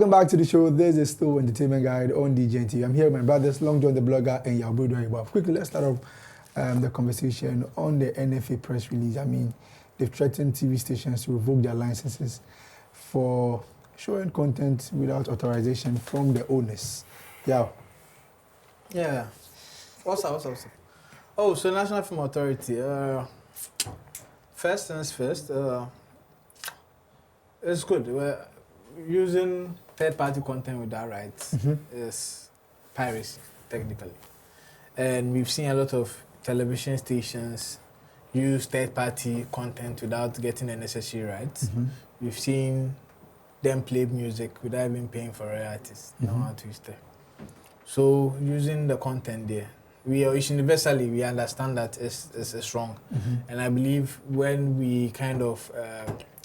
Welcome back to the show. This is still Entertainment Guide on DJNT. I'm here with my brothers, Long John the blogger and Yabudu. Quickly, let's start off the conversation on the NFA press release. I mean, they've threatened TV stations to revoke their licenses for showing content without authorization from the owners. Yeah. What's up? Oh, so National Film Authority. First things first. It's good. We're using third-party content without rights is piracy, technically. And we've seen a lot of television stations use third-party content without getting the necessary rights. We've seen them play music without even paying for royalties. No one twist there. So using the content there, we universally we understand that it's wrong. And I believe when we kind of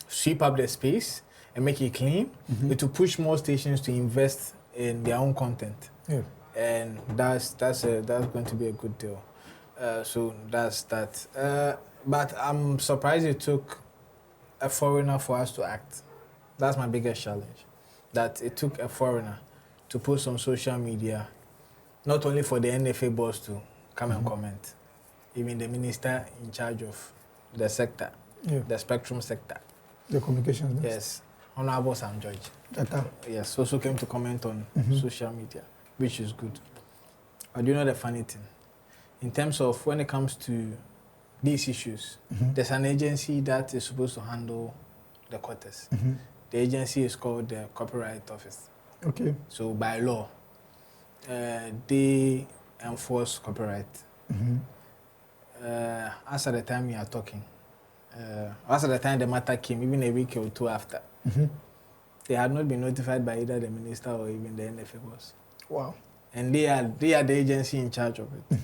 sweep up the space and make it clean, it will push more stations to invest in their own content. And that's going to be a good deal. So that's that. But I'm surprised it took a foreigner for us to act. That's my biggest challenge. That it took a foreigner to post on social media, not only for the NFA boss to come and comment, even the minister in charge of the sector, the spectrum sector. The communications. Yes, Honorable Sam George. Yes, also came to comment on social media, which is good. But you know the funny thing? In terms of when it comes to these issues, there's an agency that is supposed to handle the quotas. The agency is called the Copyright Office. Okay. So by law, they enforce copyright. As at the time we are talking, as at the time the matter came, even a week or two after, they had not been notified by either the minister or even the NFA boss. Wow. And they are the agency in charge of it.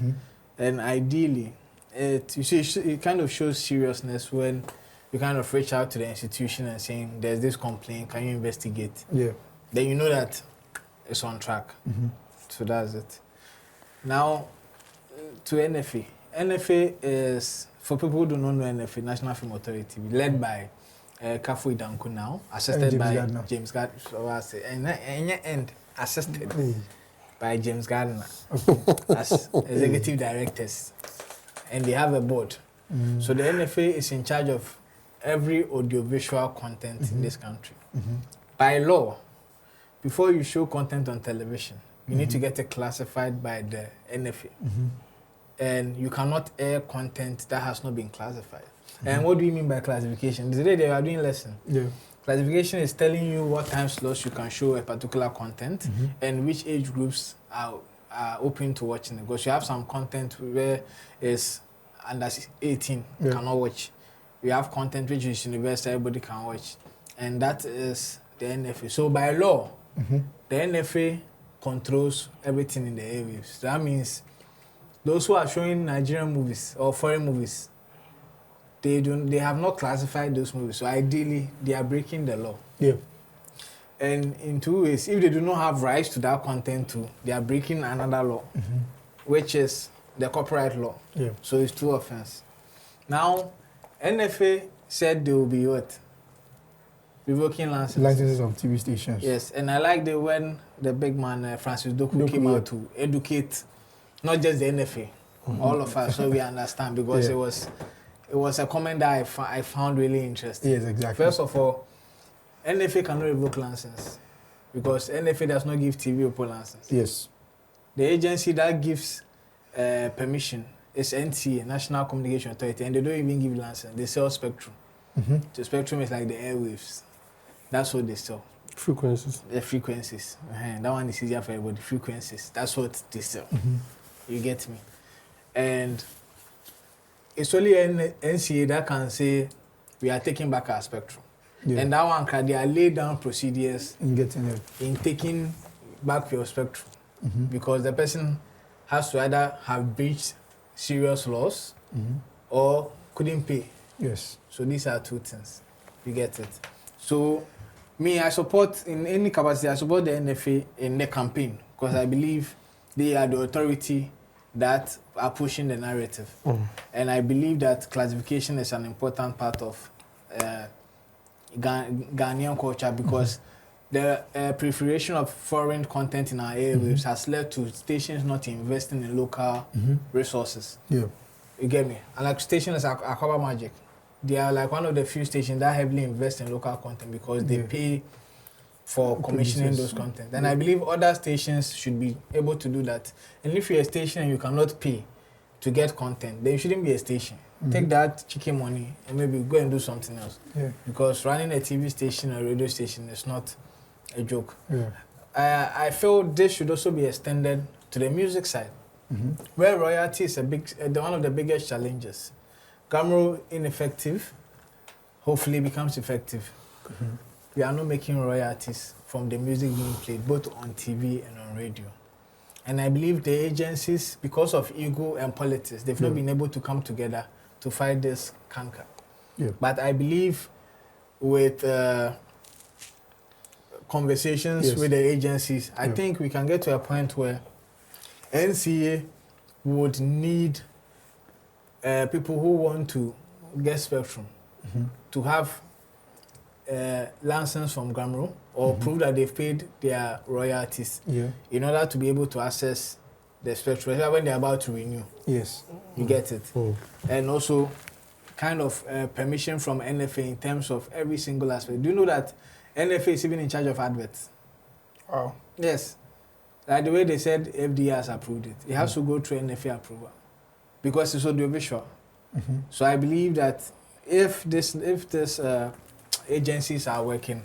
And ideally, it kind of shows seriousness when you kind of reach out to the institution and saying, there's this complaint, can you investigate? Then you know that it's on track. So that's it. Now, to NFA. NFA is, for people who do not know NFA, National Film Authority, led by Kafu Idanku now, assisted by James Gardner. So I say, and assisted by James Gardner as executive directors. And they have a board. So the NFA is in charge of every audiovisual content in this country. By law, before you show content on television, you need to get it classified by the NFA. And you cannot air content that has not been classified. And what do you mean by classification? Today they are doing lesson. Classification is telling you what time slots you can show a particular content and which age groups are open to watching it. Because you have some content where it's under 18 cannot watch. We have content which is universal, everybody can watch. And that is the NFA. So by law, the NFA controls everything in the airwaves. That means those who are showing Nigerian movies or foreign movies, they have not classified those movies. So ideally, they are breaking the law. And in two ways, if they do not have rights to that content too, they are breaking another law, which is the copyright law. So it's two offenses. Now, NFA said they will be what? Revoking licenses of TV stations. Yes, and I like the when the big man Francis Doku came out to educate not just the NFA, all of us, so we understand, because it was a comment that I found really interesting. Yes, exactly. First of all, NFA cannot revoke license because NFA does not give TV open license. Yes. The agency that gives permission is NTA, National Communication Authority, and they don't even give license. They sell spectrum. The spectrum is like the airwaves. That's what they sell. Frequencies. The frequencies. That one is easier for everybody. Frequencies. That's what they sell. You get me? And it's only NCA that can say we are taking back our spectrum. And that one, they are laid down procedures in getting it, in taking back your spectrum, because the person has to either have breached serious laws or couldn't pay. Yes. So these are two things. You get it? So me, I support, in any capacity, I support the NFA in the campaign, because I believe they are the authority that are pushing the narrative. And I believe that classification is an important part of Ghanaian culture, because the proliferation of foreign content in our airwaves has led to stations not investing in local resources. Yeah. You get me? And like stations like Aquaba Magic, they are like one of the few stations that heavily invest in local content because they pay for commissioning those content. And I believe other stations should be able to do that. And if you're a station and you cannot pay to get content, then you shouldn't be a station. Take that chicken money and maybe go and do something else. Yeah. Because running a TV station or radio station is not a joke. Yeah. I feel this should also be extended to the music side, where royalty is one of the biggest challenges. Gamro ineffective, hopefully becomes effective. We are not making royalties from the music being played, both on TV and on radio. And I believe the agencies, because of ego and politics, they've not been able to come together to fight this canker. Yeah. But I believe with conversations with the agencies, I think we can get to a point where NCA would need people who want to get spectrum to have license from Gamro or prove that they've paid their royalties in order to be able to access the spectrum when they're about to renew. Yes. You get it? And also kind of permission from NFA in terms of every single aspect. Do you know that NFA is even in charge of adverts? Wow. Yes. Like the way they said FDA has approved it. It has to go through NFA approval because it's audiovisual. So I believe that if this agencies are working,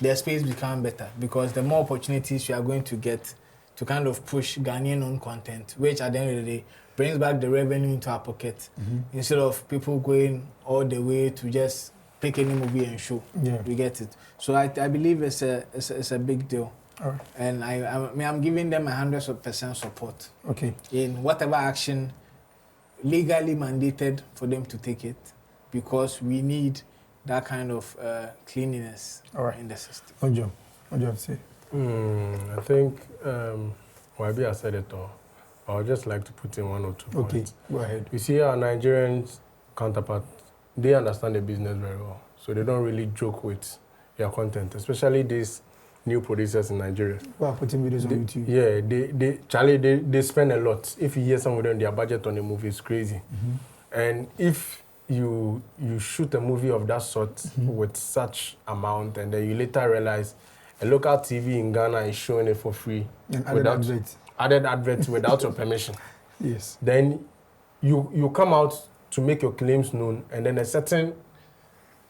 their space become better because the more opportunities you are going to get to kind of push Ghanaian-owned content, which at the end of the day brings back the revenue into our pocket instead of people going all the way to just pick any movie and show. Yeah. We get it. So I believe it's a big deal. All right. And I'm giving them 100% support. Okay. In whatever action legally mandated for them to take it, because we need that kind of cleanliness in the system. What do you have to say? I think YB has said it all. I would just like to put in one or two points. Okay, go ahead. You see our Nigerian counterpart, they understand the business very well. So they don't really joke with their content, especially these new producers in Nigeria. Well, putting videos on YouTube. Yeah, they spend a lot. If you hear some of them, their budget on a movie is crazy. And if you shoot a movie of that sort with such amount, and then you later realize a local TV in Ghana is showing it for free and added adverts without your permission. Yes. Then you come out to make your claims known, and then a certain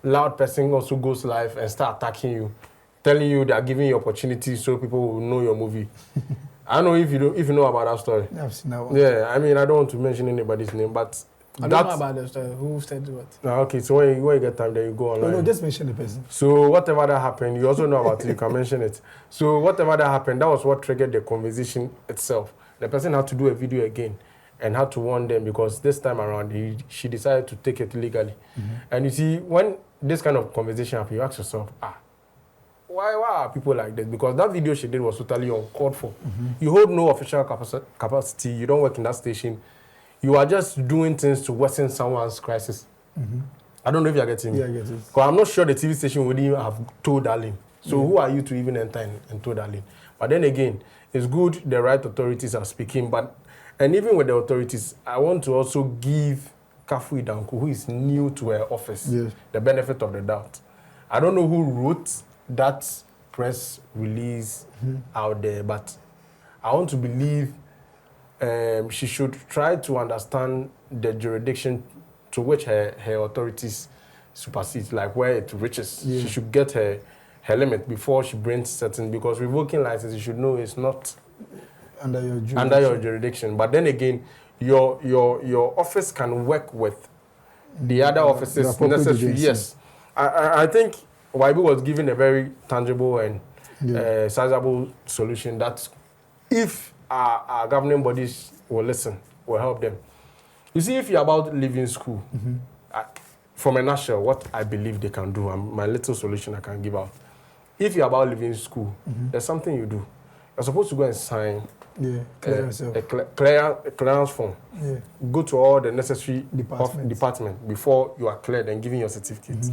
loud person also goes live and start attacking you, telling you they are giving you opportunities so people will know your movie. I don't know if you know about that story. I've seen that one. Yeah, I mean I don't want to mention anybody's name, but I don't know about that story. Who said what? Okay, so when you get time, then you go online. No, just mention the person. So whatever that happened, you also know about it, you can mention it. So whatever that happened, that was what triggered the conversation itself. The person had to do a video again and had to warn them because this time around, she decided to take it legally. And you see, when this kind of conversation happens, you ask yourself, why are people like this? Because that video she did was totally uncalled for. You hold no official capacity, you don't work in that station. You are just doing things to worsen someone's crisis. I don't know if you're getting me. Yeah, I get it. Because I'm not sure the TV station would even have told that lane. So who are you to even enter and told that lane? But then again, it's good the right authorities are speaking. And even with the authorities, I want to also give Kafu Idanku, who is new to her office, the benefit of the doubt. I don't know who wrote that press release out there, but I want to believe she should try to understand the jurisdiction to which her authorities supersede, like where it reaches. She should get her limit before she brings certain, because revoking license, you should know, it's not under your jurisdiction. But then again, your office can work with the other offices necessary. Yes. I think YB was given a very tangible and sizable solution that if our governing bodies will listen, will help them. You see, if you're about leaving school, from a nutshell, what I believe they can do, and my little solution I can give out. If you're about leaving school, there's something you do. You're supposed to go and sign a clearance form. Go to all the necessary department before you are cleared and giving your certificate.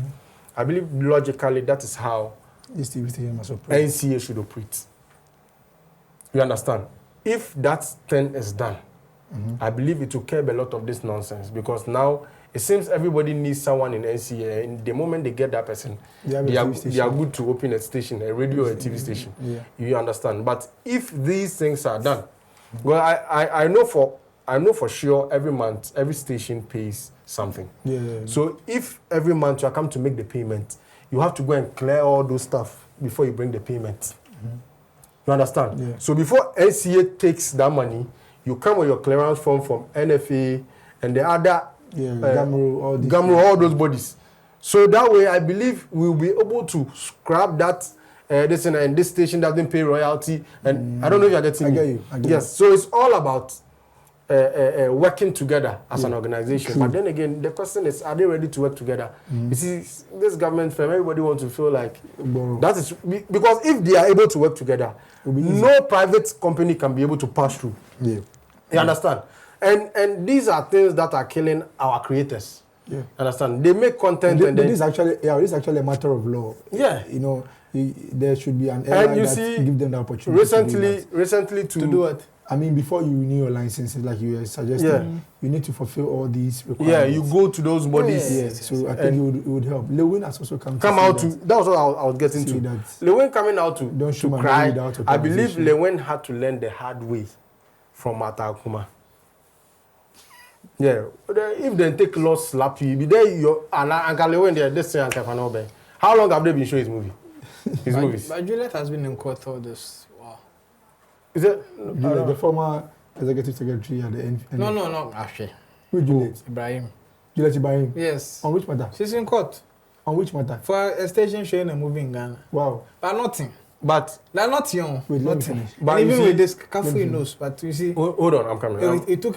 I believe logically that is how This TV station must operate. NCA should operate. You understand? If that thing is done, I believe it will curb a lot of this nonsense, because now it seems everybody needs someone in NCA, and the moment they get that person, they are good to open a station, a radio or a TV station. Yeah. You understand? But if these things are done, well, I know for sure every month, every station pays something. Yeah. So if every month you are come to make the payment, you have to go and clear all those stuff before you bring the payment. You understand? Yeah. So before NCA takes that money, you come with your clearance form from NFA and the other Gamro, all those bodies. So that way, I believe we'll be able to scrap that this and this station doesn't pay royalty. And I don't know if you're getting me. I get yes. So it's all about working together as an organization. True. But then again, the question is, are they ready to work together? You see, this government firm, everybody wants to feel like that is because if they are able to work together, no private company can be able to pass through. Yeah. You understand? And these are things that are killing our creators. Yeah. Understand? They make content and this is actually a matter of law. Yeah. You know, there should be an airline that give them the opportunity. Recently to do what? I mean, before you renew your licenses, like you were suggesting, you need to fulfill all these requirements. Yeah, you go to those bodies. Yes. So I think it would help. Lewin has also come out to. That was what I was getting to. Lewin coming out to cry. I believe Lewin had to learn the hard way from Matakuma. Yeah, if they take loss slap you, be there. And Uncle Lewin there. This thing Uncle. How long have they been showing his movie? His movies. But Juliet has been in court all this. Wow. Is it the former executive secretary at the end? No. Actually, who Juliet? Ibrahim. Juliet Ibrahim. Yes. On which matter? She's in court. On which matter? For a station showing a movie in Ghana. Wow. But nothing. But they're not young. Wait, nothing. But even with this, careful knows. But you see, hold on, I'm coming. It took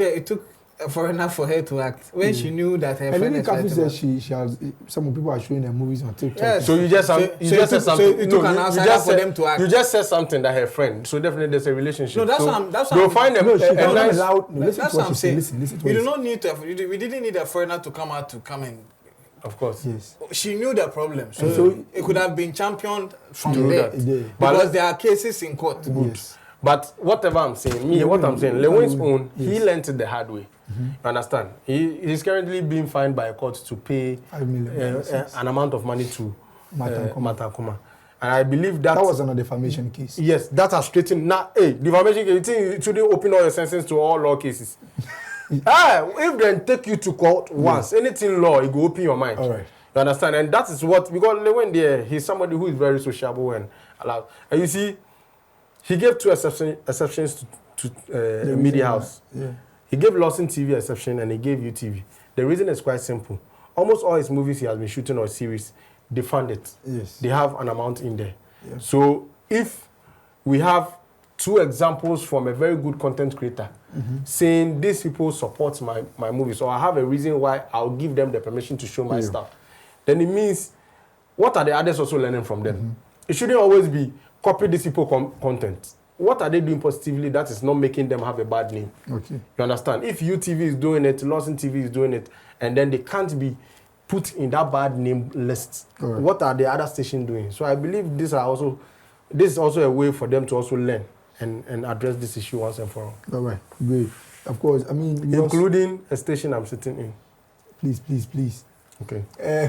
a foreigner for her to act when she knew that her friend. And then said she has some people are showing her movies on TikTok. Yes. So you just said something. So it took an outsider for them to act. You just said something that her friend. So definitely there's a relationship. No, that's so what they'll find them. That's what I'm saying. Listen We do not need to. We didn't need a foreigner to come and. Of course. Yes. She knew the problem, so it could have been championed from there. Because there are cases in court. Yes. But whatever I'm saying, Lewin's own, he learned it the hard way. You understand? He's currently being fined by a court to pay 5 million an amount of money to Matakuma. And I believe that was another defamation case. Yes, that has straightened. Now, defamation case, you think you shouldn't open all your sentences to all law cases. If they take you to court once, anything law, it will open your mind. All right. You understand? And that is what, because Lewin there, he's somebody who is very sociable and allowed. And you see, he gave 2 exceptions to Media House. Yeah. He gave Lawson TV exception and he gave UTV. The reason is quite simple. Almost all his movies he has been shooting or series, they fund it. Yes. They have an amount in there. Yeah. So if we have 2 examples from a very good content creator saying these people support my movies, or I have a reason why I'll give them the permission to show my stuff, then it means what are the others also learning from them? It shouldn't always be copy these people content. What are they doing positively that is not making them have a bad name? Okay. You understand? If UTV is doing it, Lawson TV is doing it, and then they can't be put in that bad name list, right. What are the other stations doing? So I believe this is also a way for them to also learn and address this issue once and for all. All right, great. Of course, I mean... Including a station I'm sitting in. Please. Okay.